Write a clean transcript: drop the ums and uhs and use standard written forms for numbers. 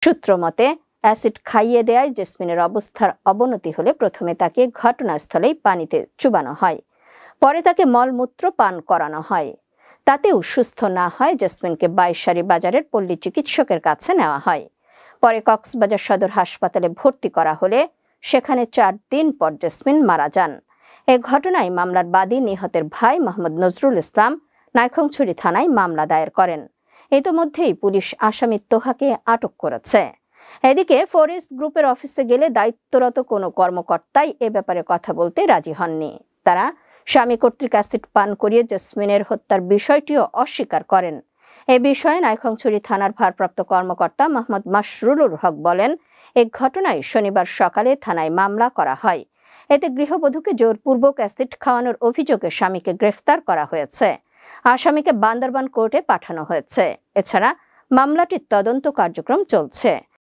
সূত্র মতে অ্যাসিড খাইয়ে দেয়ায় জেসমিনের অবস্থার অবনতি হলে প্রথমে তাকে ঘটনাস্থলেই পানিতে চুবানো হয়, পরে তাকে মলমূত্র পান করানো হয়। তাতেও সুস্থ না হয় জেসমিনকে বাইশারী বাজারের পল্লী চিকিৎসকের কাছে নেওয়া হয়। পরে কক্সবাজার সদর হাসপাতালে ভর্তি করা হলে সেখানে 4 দিন পর জেসমিন মারা যান। এ ঘটনায় মামলার বাদী নিহতের ভাই মোহাম্মদ নজরুল ইসলাম নাইক্ষ্যংছড়ি থানায় মামলা দায়ের করেন। ইতোমধ্যেই পুলিশ আসামি তোহাকে আটক করেছে। এদিকে ফরেস্ট গ্রুপের অফিসে গেলে দায়িত্বরত কোনো কর্মকর্তাই এ ব্যাপারে কথা বলতে রাজি হননি। তারা স্বামী কর্তৃক অ্যাসিড পান করিয়ে জেসমিনের হত্যার বিষয়টিও অস্বীকার করেন। এ বিষয়ে নাইক্ষ্যংছড়ি থানার ভারপ্রাপ্ত কর্মকর্তা মোহাম্মদ মাশরুরুল হক বলেন, এই ঘটনায় শনিবার সকালে থানায় মামলা করা হয়। এতে গৃহবধূকে জোরপূর্বক অ্যাসিড খাওয়ানোর অভিযোগে স্বামীকে গ্রেফতার করা হয়েছে। আসামিকে বান্দরবান কোর্টে পাঠানো হয়েছে। এছাড়া মামলাটির তদন্ত কার্যক্রম চলছে।